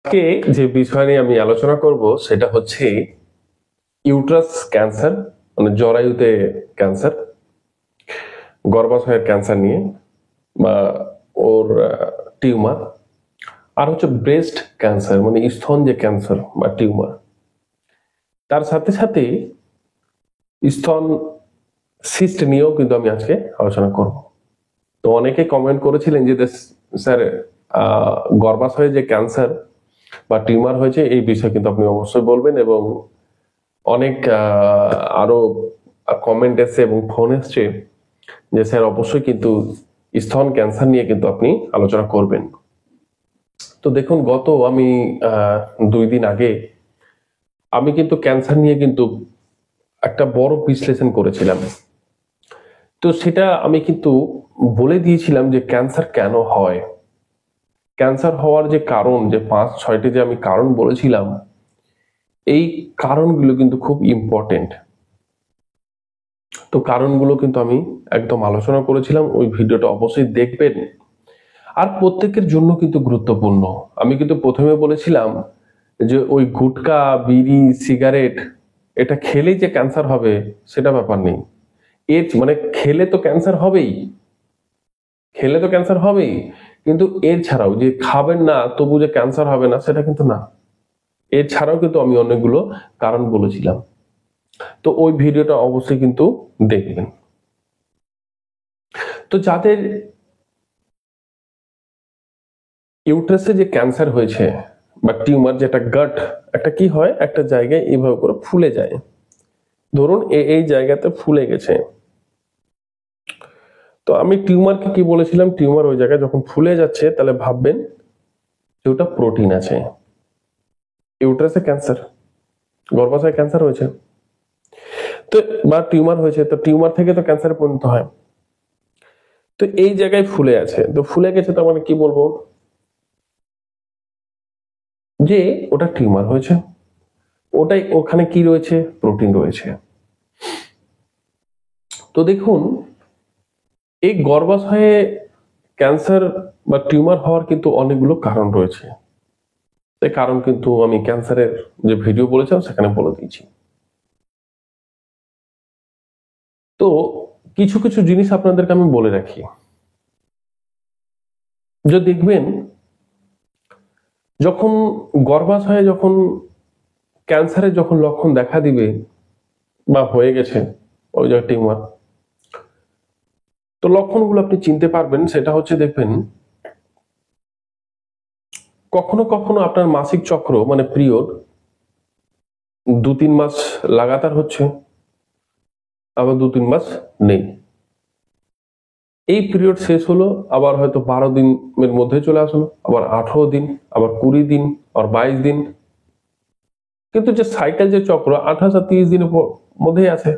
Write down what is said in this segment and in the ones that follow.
আজকে যে বিষয় নিয়ে আমি আলোচনা করব সেটা হচ্ছে ইউট্রাস ক্যান্সার, মানে জরায়ুতে ক্যান্সার, গর্ভাশয়ের ক্যান্সার নিয়ে বা ওর টিউমার, আর হচ্ছে ব্রেস্ট ক্যান্সার মানে স্তন যে ক্যান্সার বা টিউমার, তার সাথে সাথে স্তন সিস্ট নিয়েও কিন্তু আমি আজকে আলোচনা করব। তো অনেকে কমেন্ট করেছিলেন যে স্যার গর্ভাশয়ে যে ক্যান্সার বা টিউমার হয়েছে এই বিষয়ে কিন্তু আপনি অবশ্যই বলবেন, এবং অনেক আরো কমেন্ট এসছে এবং ফোন এসছে যে স্যার অবশ্যই কিন্তু স্তন ক্যান্সার নিয়ে কিন্তু আপনি আলোচনা করবেন। তো দেখুন, গত আমি 2 দিন আগে আমি কিন্তু ক্যান্সার নিয়ে কিন্তু একটা বড় বিশ্লেষণ করেছিলাম। তো সেটা আমি কিন্তু বলে দিয়েছিলাম যে ক্যান্সার কেন হয়, ক্যান্সার হওয়ার যে কারণ, যে 5-6টি যে আমি কারণ বলেছিলাম, এই কারণগুলো কিন্তু খুব ইম্পর্টেন্ট। তো কারণগুলো কিন্তু আমি একদম আলোচনা করেছিলাম, ওই ভিডিওটা অবশ্যই দেখবেন। আর প্রত্যেকের জন্য কিন্তু গুরুত্বপূর্ণ। আমি কিন্তু প্রথমে বলেছিলাম যে ওই গুটকা, বিড়ি, সিগারেট এটা খেলেই যে ক্যান্সার হবে সেটা ব্যাপার নেই। এর মানে খেলে তো ক্যান্সার হবেই, খেলে তো ক্যান্সার হবেই, কিন্তু এর ছাড়াও যে খাবেন না তবু যে ক্যান্সার হবে না সেটা কিন্তু না। এর ছাড়াও কিন্তু আমি অনেকগুলো কারণ বলেছিলাম। তো ওই ভিডিওটা অবশ্যই কিন্তু দেখবেন। তো যাদের ইউট্রাসে যে ক্যান্সার হয়েছে বা টিউমার, যেটা গাট, একটা কি হয়, একটা জায়গায় এইভাবে করে ফুলে যায়। ধরুন এই জায়গাতে ফুলে গেছে, তো আমি টিউমারকে কি বলেছিলাম, টিউমার ওই জায়গায় যখন ফুলে যাচ্ছে তাহলে ভাববেন যে ওটা প্রোটিন আছে। ইউট্রাসে ক্যান্সার, গর্ভাশয়ে ক্যান্সার হয়েছে, তো বা টিউমার হয়েছে, তো টিউমার থেকে তো ক্যান্সারে পরিণত হয়। তো এই জায়গায় ফুলে আছে, তো ফুলে গেছে, তো মানে কি বলবো যে ওটা টিউমার হয়েছে, ওটাই ওখানে কি রয়েছে, প্রোটিন রয়েছে। তো দেখুন, এই গর্ভাশয়ে ক্যান্সার বা টিউমার হওয়ার কিন্তু অনেকগুলো কারণ রয়েছে। এই কারণ কিন্তু আমি ক্যান্সারের যে ভিডিও বলেছিলাম সেখানে বলে দিয়েছি। তো কিছু কিছু জিনিস আপনাদেরকে আমি বলে রাখি, যে দেখবেন যখন গর্ভাশয়ে যখন ক্যান্সারের যখন লক্ষণ দেখা দিবে বা হয়ে গেছে ওই জায়গায় টিউমার, তো লক্ষণগুলো আপনি চিনতে পারবেন। সেটা হচ্ছে দেখবেন কখনো কখনো আপনার মাসিক চক্র মানে পিরিয়ড 2-3 মাস লাগাতার হচ্ছে, আবার 2-3 মাস নেই। এই পিরিয়ড শেষ হলো, আবার হয়তো 12 দিনের মধ্যে চলে আসলো, আবার 18 দিন, আবার 20 দিন, আবার 22 দিন। কিন্তু যে সাইকেল, যে চক্র 28 আর 30 দিনের মধ্যেই আছে,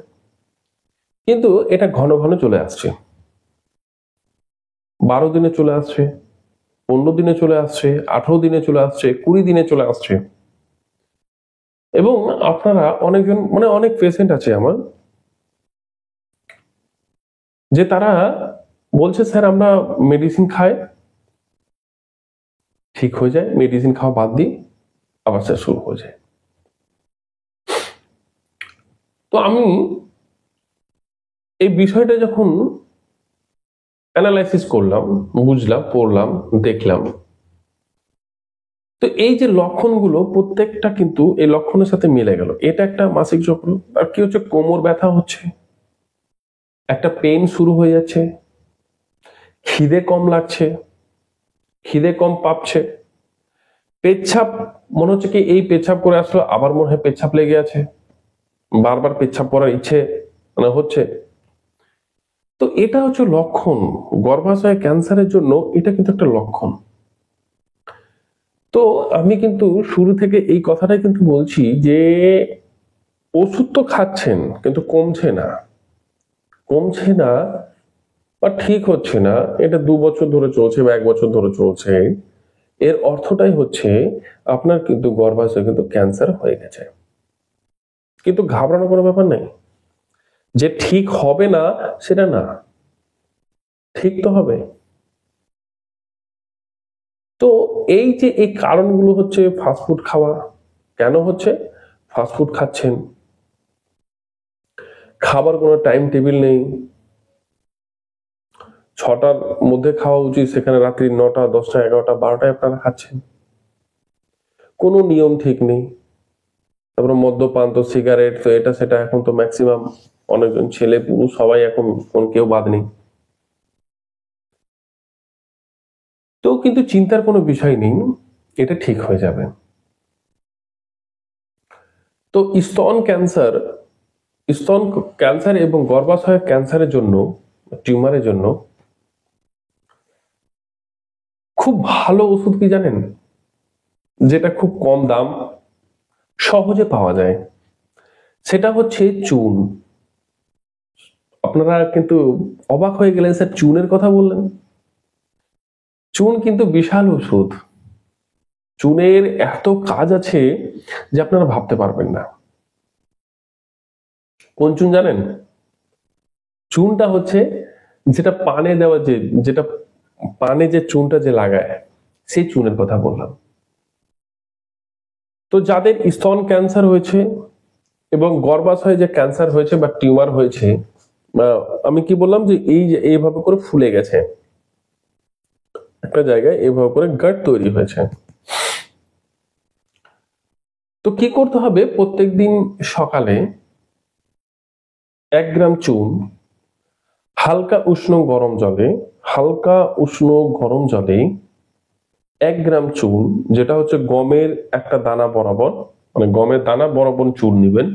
কিন্তু এটা ঘন ঘন চলে আসছে। 12 দিনে চলে আসছে, 15 দিনে চলে আসছে, 18 দিনে চলে আসছে, 20 দিনে চলে আসছে। এবং আপনারা অনেকজন, মানে অনেক পেশেন্ট আছে আমার, যে তারা বলছে স্যার আমরা মেডিসিন খাই, ঠিক হয়ে যায়, মেডিসিন খাওয়া বাদ দিই, আবার স্যার শুরু হয়ে যায়। তো আমি এই বিষয়টা যখন অ্যানালাইসিস করলাম, বুঝলাম, পড়লাম, দেখলাম, তো এই যে লক্ষণগুলো প্রত্যেকটা কিন্তু এই লক্ষণের সাথে মিলে গেল। এটা একটা মাসিক চক্র। আর কি হচ্ছে, কোমর ব্যথা হচ্ছে, একটা পেন শুরু হয়ে যাচ্ছে, খিদে কম লাগছে, খিদে কম পাচ্ছে, পেচ্ছাপ মনে হচ্ছে কি এই পেচ্ছাপ করে আসলো আবার মনে হয় পেচ্ছাপ লেগে আছে, বারবার পেচ্ছাপ করার ইচ্ছে মানে হচ্ছে। তো এটা হচ্ছে লক্ষণ। গর্ভাশয় ক্যান্সারের জন্য এটা কিন্তু একটা লক্ষণ। তো আমি কিন্তু শুরু থেকে এই কথাটাই কিন্তু বলছি যে ওষুধ তো খাচ্ছেন কিন্তু কমছে না, কমছে না বা ঠিক হচ্ছে না, এটা 2 বছর ধরে চলছে বা 1 বছর ধরে চলছে, এর অর্থটাই হচ্ছে আপনার কিন্তু গর্ভাশয়ে কিন্তু ক্যান্সার হয়ে গেছে। কিন্তু ঘাবড়ানোর কোনো ব্যাপার নেই, যে ঠিক হবে না সেটা না, ঠিক তো হবে। তো এই যে এই কারণগুলো হচ্ছে ফাস্টফুড খাওয়া, কেন হচ্ছে? ফাস্টফুড খাচ্ছেন, খাবার কোনো টাইম টেবিল নেই, 6টার মধ্যে খাওয়া উচিত, সেখানে রাত্রি 9টা 10টা 11টা 12টায় আপনারা খাচ্ছেন, কোনো নিয়ম ঠিক নেই। তারপরে মদ্যপান তো, সিগারেট তো, এটা সেটা, এখন তো ম্যাক্সিমাম অনেকজন ছেলে পুরুষ সবাই এখন, কোন কেউ বাদ নেই। তো কিন্তু চিন্তার কোনো বিষয় নেই, এটা ঠিক হয়ে যাবে। তো স্তন ক্যান্সার এবং গর্ভাশয়ের ক্যান্সারের জন্য, টিউমারের জন্য খুব ভালো ওষুধ কি জানেন? যেটা খুব কম দাম, সহজে পাওয়া যায়, সেটা হচ্ছে চুন। আপনারা কিন্তু অবাক হয়ে গেলেন, স্যার চুনের কথা বললেন। চুন কিন্তু বিশাল ওষুধ, চুনের এত কাজ আছে যে আপনারা ভাবতে পারবেন না। কোন চুন জানেন? চুনটা হচ্ছে যেটা পানে দেওয়া, যেটা পানে যে চুনটা যে লাগায়, সেই চুনের কথা বললাম। তো যাদের স্তন ক্যান্সার হয়েছে এবং গর্ভাশয়ে যে ক্যান্সার হয়েছে বা টিউমার হয়েছে, আমি কি বললাম যে এই যে এইভাবে করে ফুলে গেছে, একটা জায়গায় এইভাবে করে গাঁট তৈরি হয়েছে, তো কি করতে হবে? প্রত্যেকদিন সকালে 1 গ্রাম চুন হালকা উষ্ণ গরম জলে 1 গ্রাম চুন, যেটা হচ্ছে গমের একটা দানা বরাবর, মানে গমের দানা বরাবর চুন নিবেন,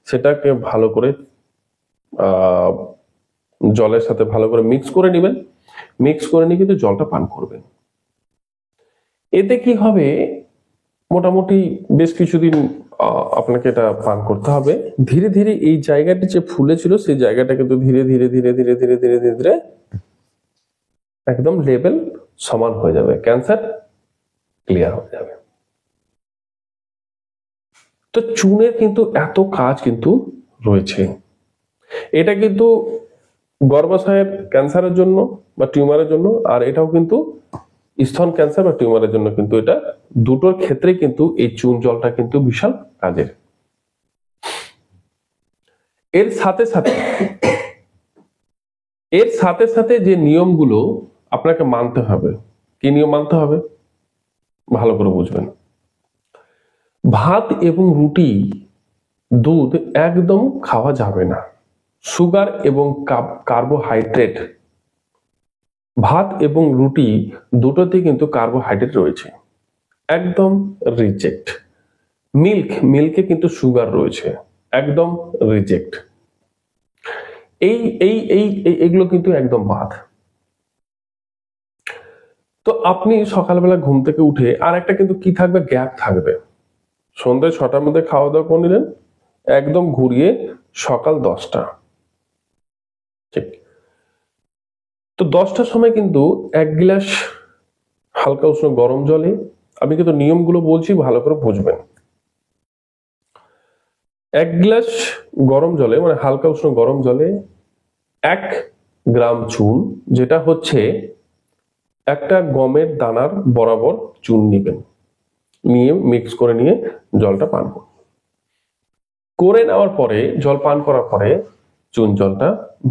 সেটাকে ভালো করে জলের সাথে ভালো করে মিক্স করে নিবেন, মিক্স করে নিয়ে কিন্তু জলটা পান করবেন। এতে কি হবে? মোটামুটি বেশ কিছুদিন আপনাকে এটা পান করতে হবে। ধীরে ধীরে এই জায়গাটি যে ফুলে ছিল, সেই জায়গাটা কিন্তু ধীরে ধীরে ধীরে ধীরে ধীরে ধীরে ধীরে ধীরে একদম লেভেল সমান হয়ে যাবে, ক্যান্সার ক্লিয়ার হয়ে যাবে। তো চুনের কিন্তু এত কাজ কিন্তু রয়েছে। এটা কিন্তু গর্ভাশয়ের ক্যান্সারের জন্য বা টিউমারের জন্য, আর এটাও কিন্তু স্তন ক্যান্সার বা টিউমারের জন্য, কিন্তু এটা দুটোর ক্ষেত্রে কিন্তু এই চুন জলটা কিন্তু বিশাল কাজের। এর সাথে সাথে যে নিয়মগুলো আপনাকে মানতে হবে, কি নিয়ম মানতে হবে ভালো করে বুঝবেন। ভাত এবং রুটি, দুধ একদম খাওয়া যাবে না। সুগার এবং কার্বোহাইড্রেট, ভাত এবং রুটি দুটোতে কিন্তু কার্বোহাইড্রেট রয়েছে, একদম রিজেক্ট। মিল্কে কিন্তু সুগার রয়েছে, একদম রিজেক্ট। এইগুলো কিন্তু একদম বাদ। তো আপনি সকালবেলা ঘুম থেকে উঠে আর একটা কিন্তু কি থাকবে, গ্যাপ থাকবে। সন্ধ্যে 6টার মধ্যে খাওয়া দাওয়া করে নিলেন, একদম ঘুরিয়ে সকাল 10টা, ঠিক। তো 10টার সময় কিন্তু 1 গ্লাস হালকা উষ্ণ গরম জলে, আমি কিন্তু নিয়মগুলো বলছি ভালো করে বুঝবেন। 1 গ্লাস গরম জলে, মানে হালকা উষ্ণ গরম জলে 1 গ্রাম চুন, যেটা হচ্ছে একটা গমের দানার বরাবর চুন নিবেন, নিয়ে মিক্স করে নিয়ে জলটা পান করে নেওয়ার পরে, জল পান করার পরে চুন জলটা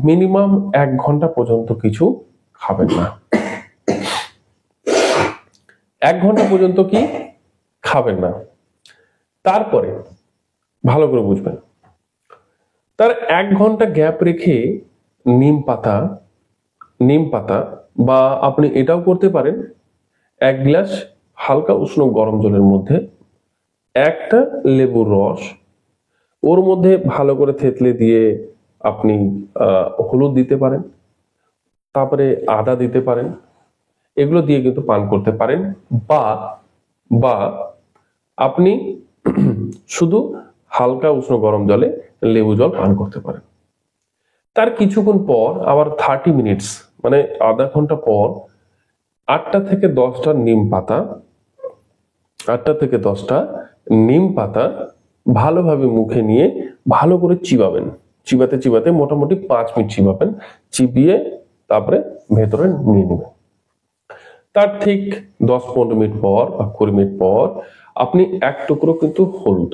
মিনিমাম 1 ঘন্টা পর্যন্ত কিছু খাবেন না। 1 ঘন্টা পর্যন্ত কি খাবেন না। তারপরে ভালো করে বুঝবেন, তার 1 ঘন্টা গ্যাপ রেখে নিম পাতা বা আপনি এটাও করতে পারেন, 1 গ্লাস হালকা উষ্ণ গরম জলের মধ্যে একটা লেবুর রস, ওর মধ্যে ভালো করে থেতলে দিয়ে আপনি হলুদ দিতে পারেন, তারপরে আদা দিতে পারেন, এগুলো দিয়ে কিন্তু পান করতে পারেন। বা আপনি শুধু হালকা উষ্ণ গরম জলে লেবু জল পান করতে পারেন। তার কিছুক্ষণ পর আবার 30 মিনিটস, মানে আধা ঘন্টা পর 8টা থেকে 10টা নিম পাতা ভালোভাবে মুখে নিয়ে ভালো করে চিবাবেন, চিবাতে মোটামুটি 5 মিনিট চিবাবেন, চিবিয়ে তারপরে ভেতরে নিয়ে নেবেন। তার ঠিক 10-15 মিনিট পর বা 20 মিনিট পর আপনি এক টুকরো কিন্তু হলুদ,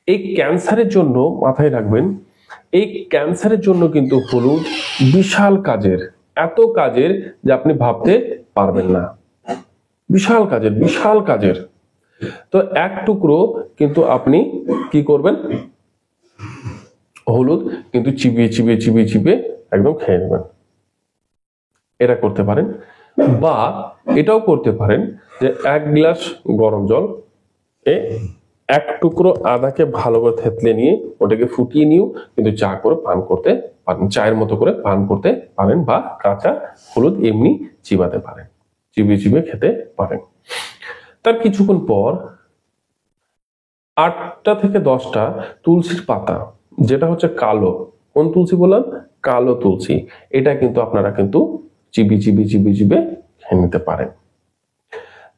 এই ক্যান্সারের জন্য মাথায় রাখবেন, এই ক্যান্সারের জন্য কিন্তু হলুদ বিশাল কাজের, এত কাজের যে আপনি ভাবতে পারবেন না। বিশাল কাজের, বিশাল কাজের। তো এক টুকরো কিন্তু আপনি কি করবেন, হলুদ কিন্তু চিবিয়ে চিবিয়ে চিবিয়ে চিবিয়ে একদম খেয়ে নেবেন। এটা করতে পারেন, বা এটাও করতে পারেন যে 1 গ্লাস গরম জল এ এক টুকরো আদাকে ভালো করে থেতলে নিয়ে ওটাকে ফুটিয়ে নিয়েও কিন্তু চা করে পান করতে পারেন, চায়ের মতো করে পান করতে পারেন, বা কাঁচা হলুদ এমনি চিবাতে পারেন, চিবিয়ে চিবিয়ে খেতে পারেন। তার কিছুক্ষণ পর 8টা থেকে 10টা তুলসীর পাতা, যেটা হচ্ছে কালো, কোন তুলসী বললাম, কালো তুলসী, এটা কিন্তু আপনারা কিন্তু চিবিয়ে চিবিয়ে চিবিয়ে চিবিয়ে খেয়ে নিতে পারেন।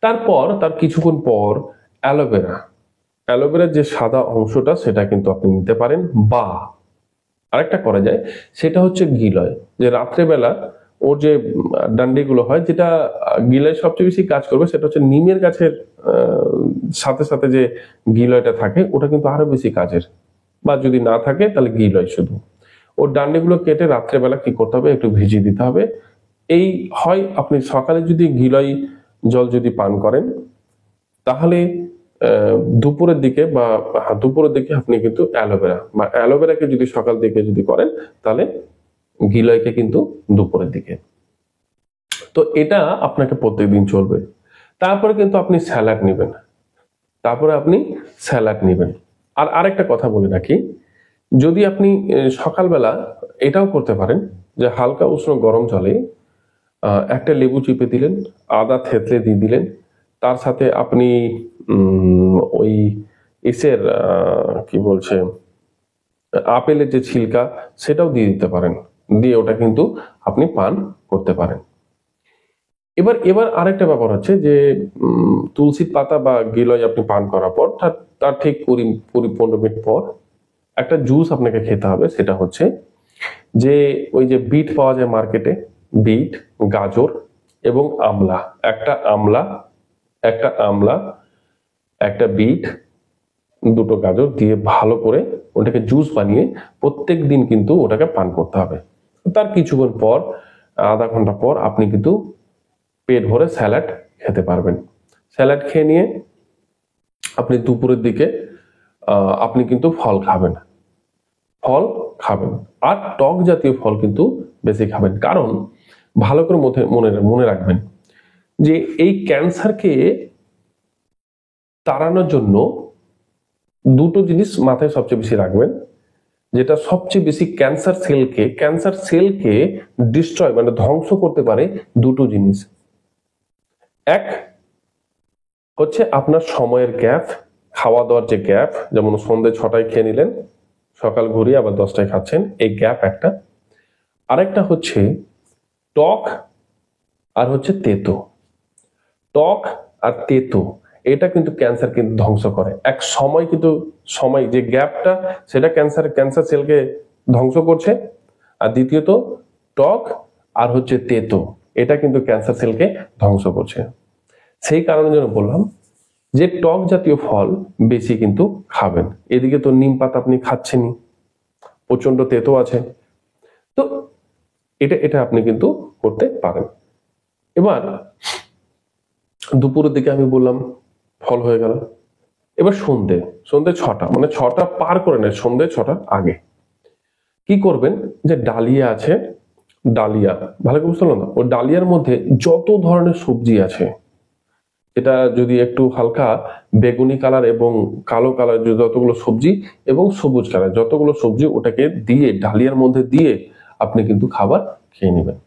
তারপর তার কিছুক্ষণ পর অ্যালোভেরা, অ্যালোভেরার যে সাদা অংশটা সেটা কিন্তু আপনি নিতে পারেন, বা আরেকটা করা যায় সেটা হচ্ছে গিলয়, যে রাত্রেবেলা ওর যে ডান্ডিগুলো হয়, যেটা গিলয় সবচেয়ে বেশি কাজ করবে সেটা হচ্ছে নিমের গাছের সাথে সাথে যে গিলয়টা থাকে ওটা কিন্তু আরো বেশি কাজের, বা যদি না থাকে তাহলে গিলয় শুধু। ওর ডান্ডিগুলো কেটে রাত্রেবেলা কি করতে হবে, একটু ভিজিয়ে দিতে হবে। এই হয় আপনি সকালে যদি গিলয় জল যদি পান করেন, তাহলে দুপুরের দিকে বা দুপুরের দিকে আপনি কিন্তু অ্যালোভেরা, বা অ্যালোভেরাকে যদি সকাল দিকে যদি করেন তাহলে গিলয়কে কিন্তু দুপুরের দিকে। তো এটা আপনাকে প্রত্যেকদিন চলবে। তারপরে কিন্তু আপনি স্যালাড নেবেন, তারপরে আপনি স্যালাড নেবেন। আর আরেকটা কথা বলে রাখি, যদি আপনি সকালবেলা এটাও করতে পারেন যে হালকা উষ্ণ গরম জলে একটা লেবু চিপে দিলেন, আদা থেতলে দিয়ে দিলেন, তার সাথে আপনি ওই ইসের কি বলছে, আপেলের যে ছিলকা সেটাও দিয়ে দিতে পারেন, দিয়ে ওটা কিন্তু আপনি পান করতে পারেন। এবার এবার আরেকটা ব্যাপার হচ্ছে যে তুলসীর পাতা বা গিলয় আপনি পান করার পর তার ঠিক 15 মিনিট পর একটা জুস আপনাকে খেতে হবে, সেটা হচ্ছে যে ওই যে বিট পাওয়া যায় মার্কেটে, বিট, গাজর এবং আমলা, একটা আমলা, একটা আমলা, একটা বিট, দুটো গাজর দিয়ে ভালো করে ওটাকে জুস বানিয়ে প্রত্যেক দিন কিন্তু ওটাকে পান করতে হবে। তার কিছুক্ষণ পর, আধা ঘন্টা পর আপনি কিন্তু পেট ভরে স্যালাড খেতে পারবেন। স্যালাড খেয়ে নিয়ে আপনি দুপুরের দিকে আপনি কিন্তু ফল খাবেন, ফল খাবেন, আর টক জাতীয় ফল কিন্তু বেশি খাবেন। কারণ ভালো করে মনে রাখবেন যে এই ক্যান্সারকে তাড়ানোর জন্য দুটো জিনিস মাথায় সবচেয়ে বেশি রাখবেন, যেটা সবচেয়ে বেশি ক্যান্সার সেলকে ডিস্ট্রয় মানে ধ্বংস করতে পারে, দুটো জিনিস। এক হচ্ছে আপনার সময়ের গ্যাপ, খাওয়া দাওয়ার যে গ্যাপ, যেমন সন্ধ্যে 6টায় খেয়ে নিলেন, সকাল ঘুরিয়ে আবার 10টায় খাচ্ছেন, এই গ্যাপ একটা। আরেকটা হচ্ছে টক আর হচ্ছে তেতো, টক আর তেতো, এটা কিন্তু ক্যান্সার কিন্তু ধ্বংস করে এক সময়, কিন্তু সময় যে গ্যাপটা সেটা ক্যান্সার সেলকে ধ্বংস করছে। আর দ্বিতীয়ত টক আর হচ্ছে তেতো, এটা কিন্তু ক্যান্সার সেলকে ধ্বংস করছে। সেই কারণের জন্য বললাম যে টক জাতীয় ফল বেশি কিন্তু খাবেন। এদিকে তো নিম পাতা আপনি খাচ্ছেনই, প্রচন্ড তেতো আছে, তো এটা আপনি কিন্তু করতে পারেন। এবার দুপুরের দিকে আমি বললাম ফল হয়ে গেল। এবার সন্ধ্যে 6টা, মানে 6টা পার করে নেয়, সন্ধ্যে 6টার আগে কি করবেন, যে ডালিয়া আছে, ডালিয়া ভালো করে বুঝতে পারলাম না, ওই ডালিয়ার মধ্যে যত ধরনের সবজি আছে, এটা যদি একটু হালকা বেগুনি কালার এবং কালো কালার যতগুলো সবজি এবং সবুজ কালার যতগুলো সবজি, ওটাকে দিয়ে ডালিয়ার মধ্যে দিয়ে আপনি কিন্তু খাবার খেয়ে নেবেন।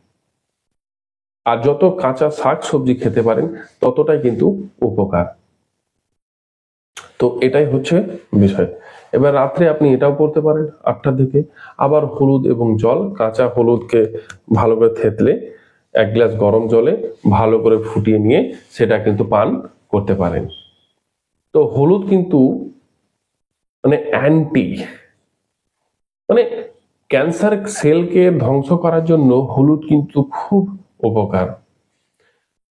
আর যত কাঁচা শাক সবজি খেতে পারেন ততটাই কিন্তু উপকার। তো এটাই হচ্ছে বিষয়। এবার রাত্রে আপনি এটাও করতে পারেন 8টার দিকে, আবার হলুদ এবং জল, কাঁচা হলুদকে ভালো করে থেতলে 1 গ্লাস গরম জলে ভালো করে ফুটিয়ে নিয়ে সেটা কিন্তু পান করতে পারেন। তো হলুদ কিন্তু মানে অ্যান্টি, মানে ক্যান্সার সেলকে ধ্বংস করার জন্য হলুদ কিন্তু খুব উপকার।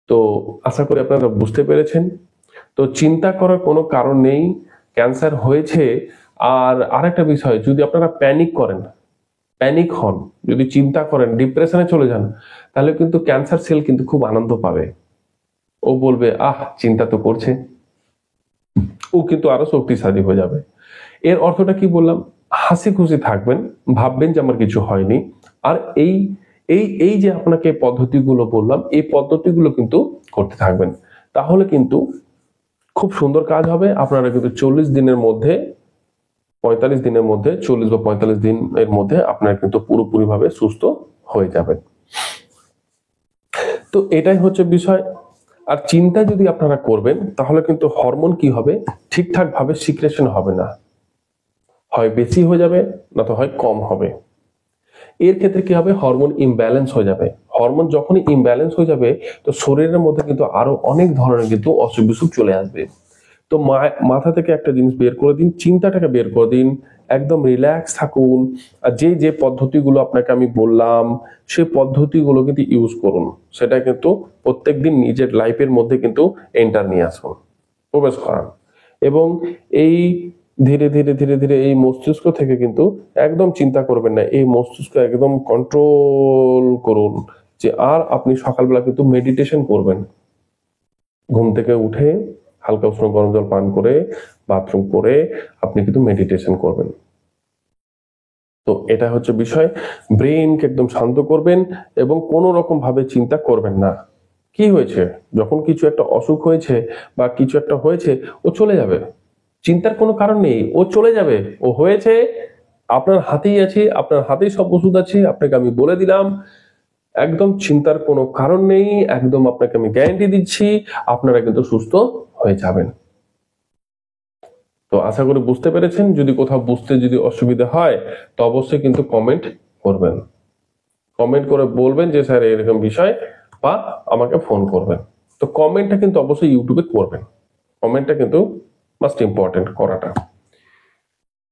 তো আশা করি আপনারা বুঝতে পেরেছেন। তো চিন্তা করার কোনো কারণ নেই, ক্যান্সার হয়েছে। আর আরেকটা বিষয়, যদি আপনারা প্যানিক হন, যদি চিন্তা করেন, ডিপ্রেশনে চলে যান, তাহলে কিন্তু ক্যান্সার সেল কিন্তু খুব আনন্দ পাবে। ও বলবে চিন্তা তো করছে, ও কিন্তু আরো শক্তিশালী হয়ে যাবে। এর অর্থটা কি বললাম? হাসি খুশি থাকবেন, ভাববেন যে আমার কিছু হয়নি। আর এই এই এই যে আপনাকে পদ্ধতিগুলো বললাম, এই পদ্ধতিগুলো কিন্তু করতে থাকবেন, তাহলে কিন্তু খুব সুন্দর কাজ হবে। আপনারা কিন্তু 40 দিনের মধ্যে, 45 দিনের মধ্যে, 40 বা 45 দিন এর মধ্যে আপনারা কিন্তু পুরোপুরি ভাবে সুস্থ হয়ে যাবেন। তো এটাই হচ্ছে বিষয়। আর চিন্তা যদি আপনারা করবেন, তাহলে কিন্তু হরমোন কি হবে, ঠিকঠাক ভাবে সিক্রেশন হবে না, হয় বেশি হয়ে যাবে, না তো হয় কম হবে। এর ক্ষেত্রে কি হবে, হরমোন ইমব্যালেন্স হয়ে যাবে। হরমোন যখনই ইমব্যালেন্স হয়ে যাবে, তো শরীরের মধ্যে কিন্তু আরো অনেক ধরনের কিন্তু অসুখ বিসুখ চলে আসবে। তো মাথা থেকে একটা জিনিস বের করে দিন, চিন্তাটাকে বের করে দিন, একদম রিল্যাক্স থাকুন। আর যে যে পদ্ধতিগুলো আপনাকে আমি বললাম, সেই পদ্ধতিগুলো কিন্তু ইউজ করুন। সেটা কিন্তু প্রত্যেকদিন নিজের লাইফের মধ্যে কিন্তু এন্টার নিয়ে আসুন, প্রবেশ করান। এবং এই ধীরে ধীরে ধীরে ধীরে এই মস্তিষ্ক থেকে কিন্তু একদম চিন্তা করবেন না, এই মস্তিষ্ক একদম কন্ট্রোল করুন। যে আর আপনি সকালবেলা কিন্তু মেডিটেশন করবেন, ঘুম থেকে উঠে হালকা উষ্ণ গরম জল পান করে, বাথরুম করে আপনি কিন্তু মেডিটেশন করবেন। তো এটা হচ্ছে বিষয়, ব্রেনকে একদম শান্ত করবেন এবং কোনো রকম ভাবে চিন্তা করবেন না। কি হয়েছে, যখন কিছু একটা অসুখ হয়েছে বা কিছু একটা হয়েছে, ও চলে যাবে, চিন্তার কোনো কারণ নেই, ও চলে যাবে, ও হয়েছে, আপনার হাতেই আছে, আপনার হাতেই সব ওষুধ আছে, আপনাকে আমি বলে দিলাম। একদম চিন্তার কোনো কারণ নেই, একদম আপনাকে আমি গ্যারান্টি দিচ্ছি, আপনারা কিন্তু সুস্থ হয়ে যাবেন। তো আশা করি বুঝতে পেরেছেন। যদি কোথাও বুঝতে যদি অসুবিধা হয়, তো অবশ্যই কিন্তু কমেন্ট করবেন, কমেন্ট করে বলবেন যে স্যার এরকম বিষয়, বা আমাকে ফোন করবেন। তো কমেন্টটা কিন্তু অবশ্যই ইউটিউবে করবেন, কমেন্টটা কিন্তু মাস্ট ইম্পর্টেন্ট করাটা।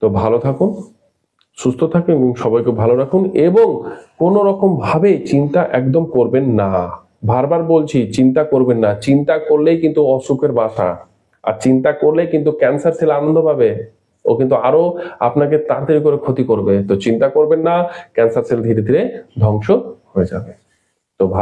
তো ভালো থাকুন, সুস্থ থাকুন এবং সবাইকে ভালো রাখুন, এবং কোন রকম ভাবে চিন্তা একদম করবেন না। বারবার বলছি, চিন্তা করবেন না। চিন্তা করলেই কিন্তু অসুখের বাসা, আর চিন্তা করলেই কিন্তু ক্যান্সার সেল আনন্দ পাবে, ও কিন্তু আরো আপনাকে তাড়াতাড়ি করে ক্ষতি করবে। তো চিন্তা করবেন না, ক্যান্সার সেল ধীরে ধীরে ধ্বংস হয়ে যাবে। তো ভালো